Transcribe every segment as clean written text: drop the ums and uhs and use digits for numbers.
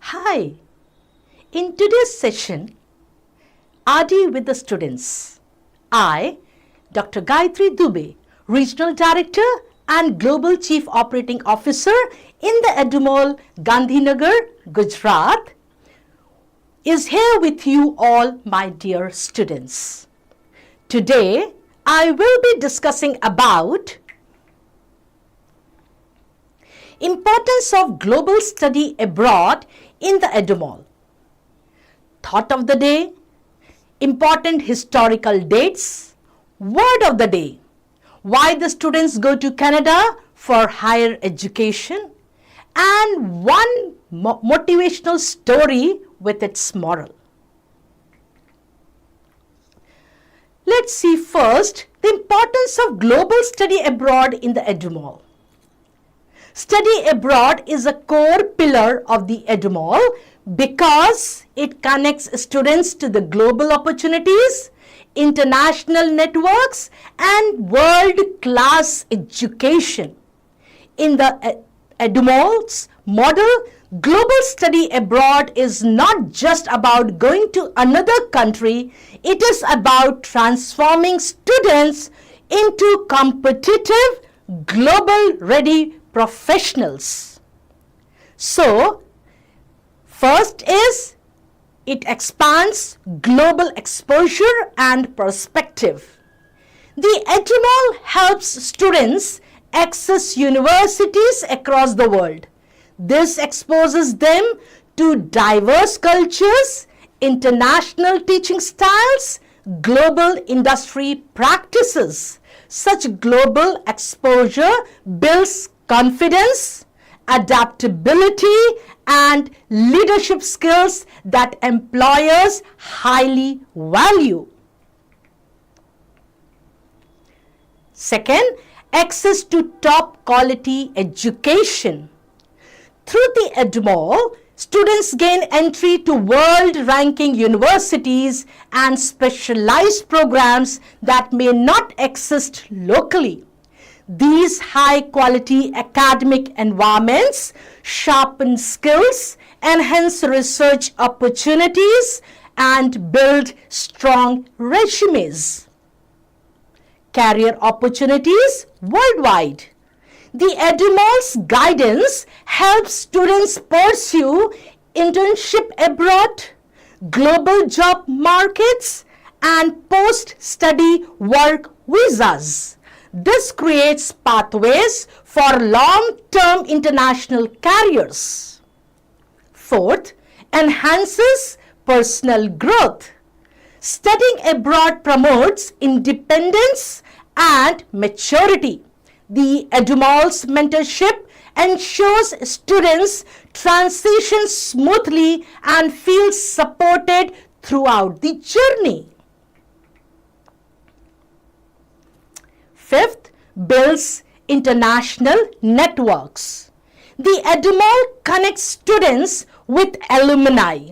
Hi, in today's session, RD with the students, I, Dr. Gayatri Dubey, Regional Director and Global Chief Operating Officer in the EduMall, Gandhinagar, Gujarat, is here with you all, my dear students. Today, I will be discussing about importance of global study abroad in the EduMall. Thought of the day, important historical dates, word of the day, why the students go to Canada for higher education, and one motivational story with its moral. Let's see first the importance of global study abroad in the EduMall. Study abroad is a core pillar of the EduMall because it connects students to the global opportunities, international networks, and world-class education. In the EduMall's model, global study abroad is not just about going to another country, it is about transforming students into competitive, global-ready professionals. So, first is it expands global exposure and perspective. The EduMall helps students access universities across the world. This exposes them to diverse cultures, international teaching styles, global industry practices. Such global exposure builds confidence, adaptability, and leadership skills that employers highly value. Second, access to top quality education. Through the EduMall, students gain entry to world-ranking universities and specialized programs that may not exist locally. These high-quality academic environments sharpen skills, enhance research opportunities, and build strong resumes. Career opportunities worldwide. The EduMall's guidance helps students pursue internship abroad, global job markets, and post-study work visas. This creates pathways for long-term international careers. Fourth, enhances personal growth. Studying abroad promotes independence and maturity. The EduMall's mentorship ensures students transition smoothly and feel supported throughout the journey. Fifth, builds international networks. The EduMall connects students with alumni,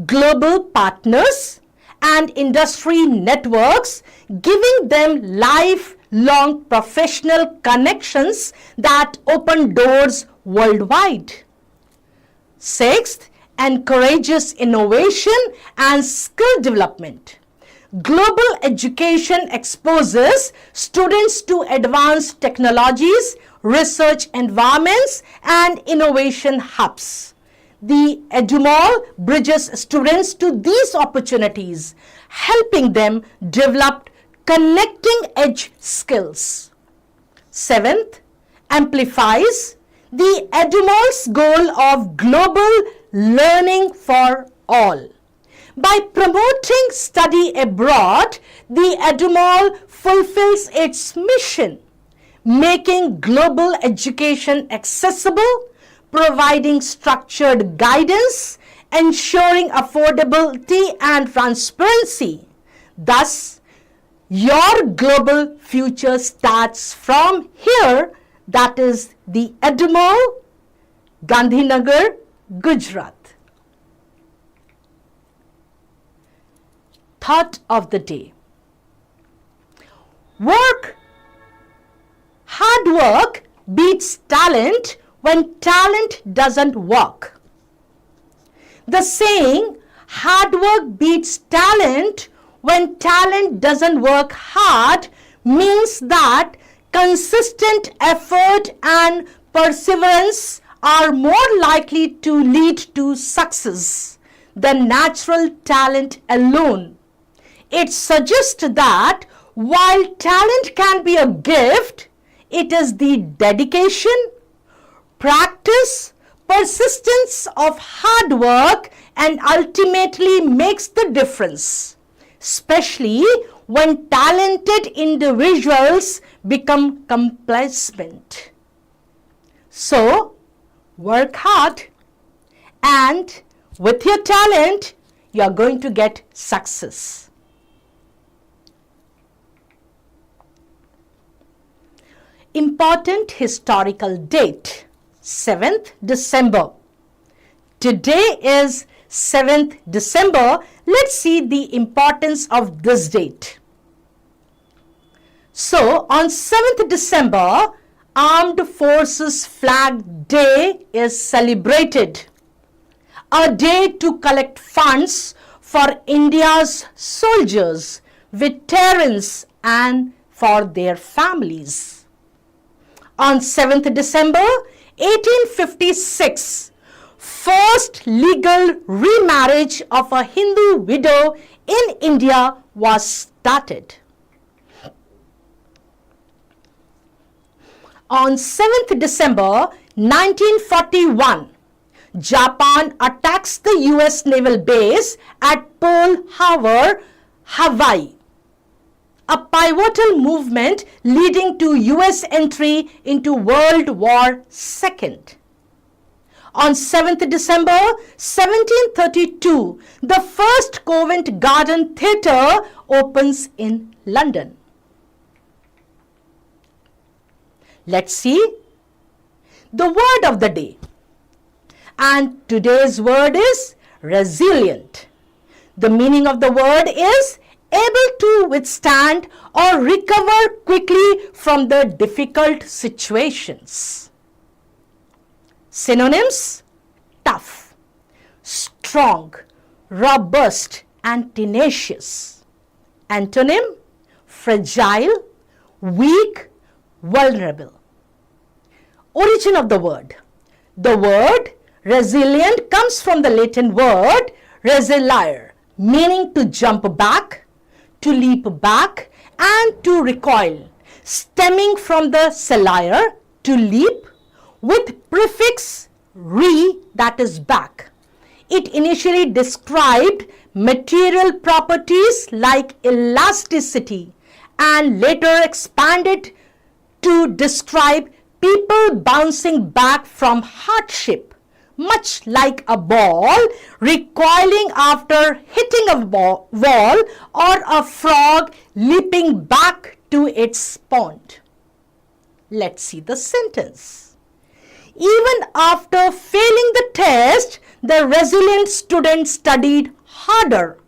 global partners, and industry networks, giving them lifelong professional connections that open doors worldwide. Sixth, encourages innovation and skill development. Global education exposes students to advanced technologies, research environments, and innovation hubs. The EduMall bridges students to these opportunities, helping them develop connecting edge skills. Seventh, amplifies the EduMall's goal of global learning for all. By promoting study abroad, the EduMall fulfills its mission, making global education accessible, providing structured guidance, ensuring affordability and transparency. Thus, your global future starts from here, that is the EduMall, Gandhinagar, Gujarat. Thought of the day. Hard work beats talent when talent doesn't work. The saying, hard work beats talent when talent doesn't work hard, means that consistent effort and perseverance are more likely to lead to success than natural talent alone. It suggests that while talent can be a gift, it is the dedication, practice, persistence of hard work and ultimately makes the difference, especially when talented individuals become complacent. So, work hard, and with your talent, you are going to get success. Important historical date, 7th December. Today is 7th December. Let's see the importance of this date. So, on 7th December, Armed Forces Flag Day is celebrated. A day to collect funds for India's soldiers, veterans, and for their families. On 7th December 1856, first legal remarriage of a Hindu widow in India was started. On 7th December 1941, Japan attacks the US naval base at Pearl Harbor, Hawaii, a pivotal movement leading to US entry into World War II. On 7th December 1732, the first Covent Garden Theatre opens in London. Let's see the word of the day. And today's word is resilient. The meaning of the word is able to withstand or recover quickly from the difficult situations. Synonyms: tough, strong, robust, and tenacious. Antonym: fragile, weak, vulnerable. Origin of the word. The word resilient comes from the Latin word resiliere, meaning to jump back, to leap back, and to recoil, stemming from the cellire, to leap, with prefix re, that is back. It initially described material properties like elasticity and later expanded to describe people bouncing back from hardship, much like a ball recoiling after hitting a wall or a frog leaping back to its pond. Let's see the sentence. Even after failing the test, the resilient student studied harder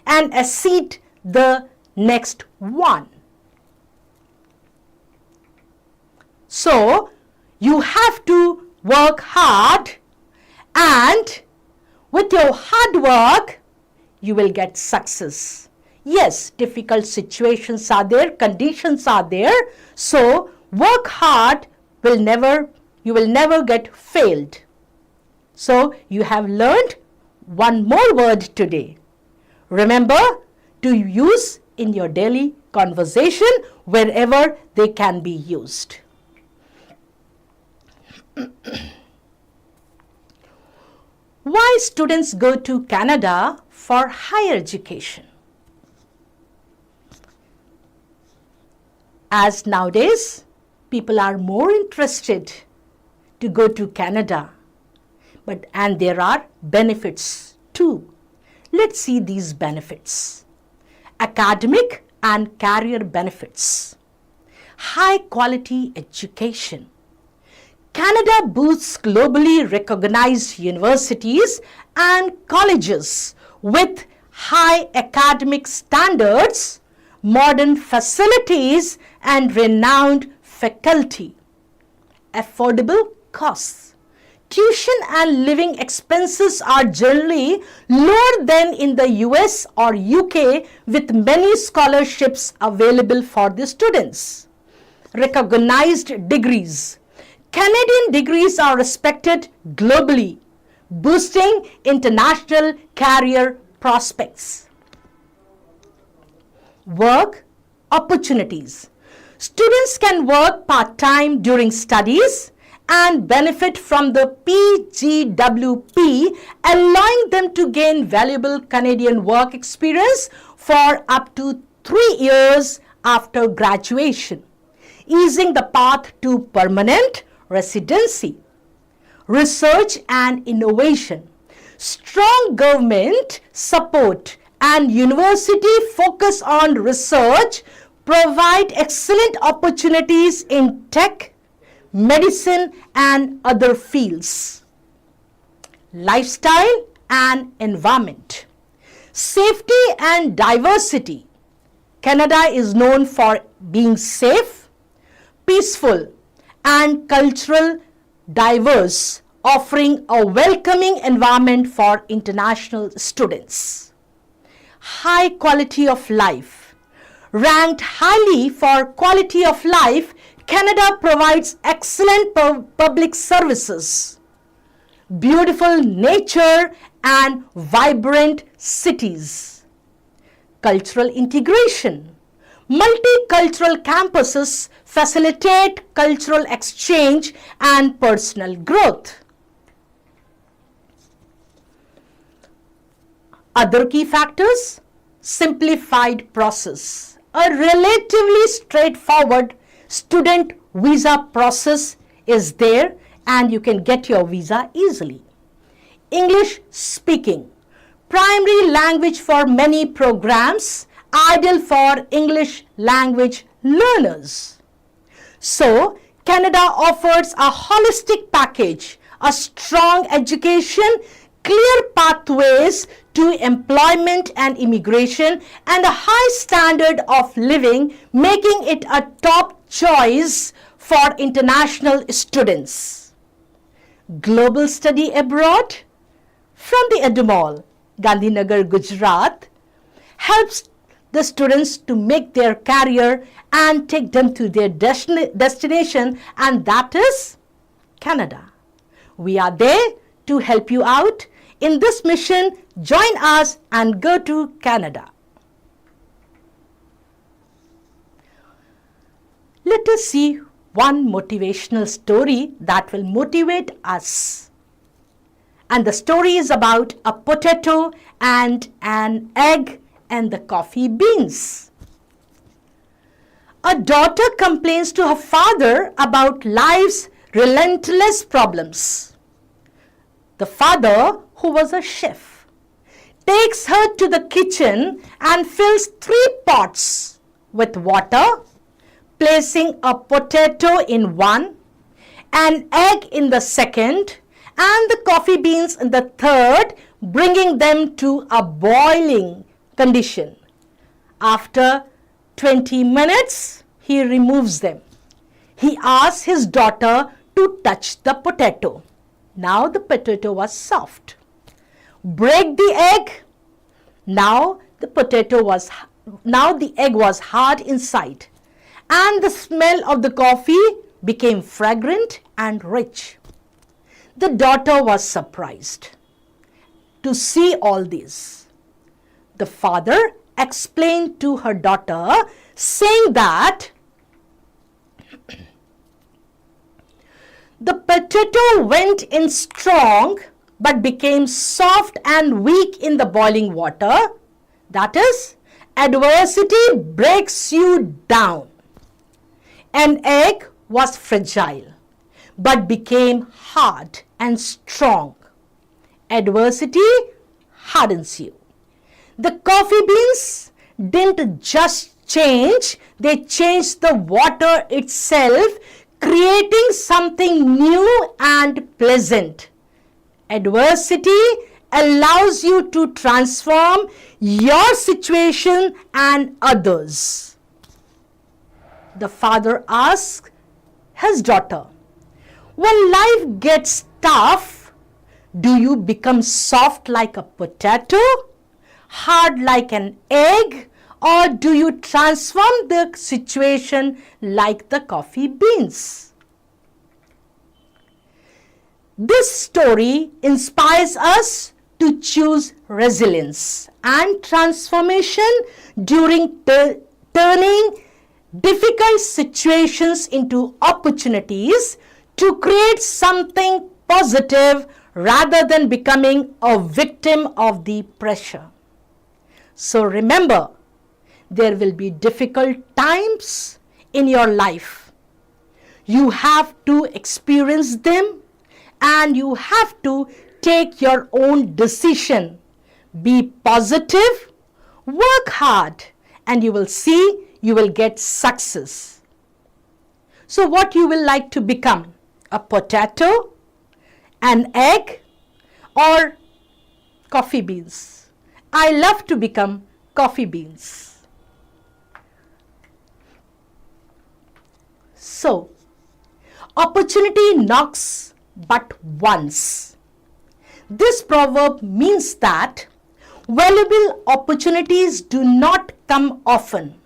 and essayed the next one. So, you have to work hard, and with your hard work, you will get success. Yes, difficult situations are there, conditions are there. So, work hard, you will never get failed. So, you have learned one more word today. Remember to use in your daily conversation wherever they can be used. Why students go to Canada for higher education? As nowadays, people are more interested to go to Canada, and there are benefits too. Let's see these benefits. Academic and career benefits. High quality education. Canada boasts globally recognized universities and colleges with high academic standards, modern facilities, and renowned faculty. Affordable costs. tuition and living expenses are generally lower than in the US or UK, with many scholarships available for the students. Recognized degrees. Canadian degrees are respected globally, boosting international career prospects. Work opportunities. Students can work part-time during studies and benefit from the PGWP, allowing them to gain valuable Canadian work experience for up to 3 years after graduation, easing the path to permanent residency. Research and innovation. Strong government support and university focus on research provide excellent opportunities in tech, medicine, and other fields. Lifestyle and environment. Safety and diversity. Canada is known for being safe, peaceful, and cultural diverse, offering a welcoming environment for international students. High quality of life. Ranked highly for quality of life, Canada provides excellent public services, beautiful nature, and vibrant cities. Cultural integration. Multicultural campuses facilitate cultural exchange and personal growth. Other key factors: simplified process. A relatively straightforward student visa process is there and you can get your visa easily. English speaking. Primary language for many programs, ideal for English language learners. So, Canada offers a holistic package, a strong education, clear pathways to employment and immigration, and a high standard of living, making it a top choice for international students. Global study abroad from the EduMall, Gandhinagar, Gujarat, helps the students to make their career and take them to their destination, and that is Canada. We are there to help you out in this mission. Join us and go to Canada. Let us see one motivational story that will motivate us. And the story is about a potato and an egg and the coffee beans. A daughter complains to her father about life's relentless problems. The father, who was a chef, takes her to the kitchen and fills 3 pots with water, placing a potato in one, an egg in the second, and the coffee beans in the third, bringing them to a boiling condition. After 20 minutes, he removes them. He asks his daughter to touch the potato. Now the potato was soft. Break the egg. Now the egg was hard inside, and the smell of the coffee became fragrant and rich. The daughter was surprised to see all this. The father explained to her daughter, saying that the potato went in strong but became soft and weak in the boiling water. That is, adversity breaks you down. An egg was fragile but became hard and strong. Adversity hardens you. The coffee beans didn't just change, they changed the water itself, creating something new and pleasant. Adversity allows you to transform your situation and others. The father asked his daughter, When life gets tough, do you become soft like a potato, hard like an egg, or do you transform the situation like the coffee beans? This story inspires us to choose resilience and transformation during turning difficult situations into opportunities to create something positive rather than becoming a victim of the pressure. So remember, there will be difficult times in your life. You have to experience them and you have to take your own decision. Be positive, work hard, and you will see you will get success. So what you will like to become? A potato, an egg, or coffee beans? I love to become coffee beans. So, opportunity knocks but once. This proverb means that valuable opportunities do not come often.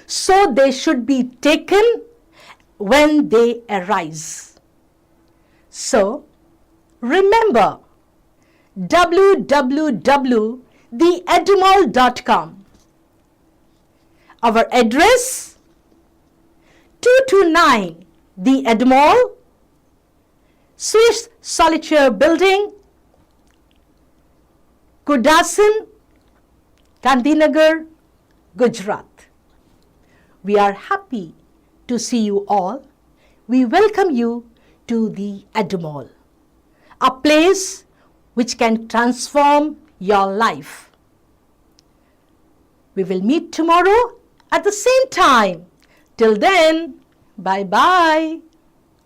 So they should be taken when they arise. So, remember www.theedumall.com. Our address 229 The EduMall, Swiss Solitaire Building, Kudasan, Gandhinagar, Gujarat. We are happy to see you all. We welcome you to the EduMall, a place which can transform your life. We will meet tomorrow at the same time. Till then, bye-bye.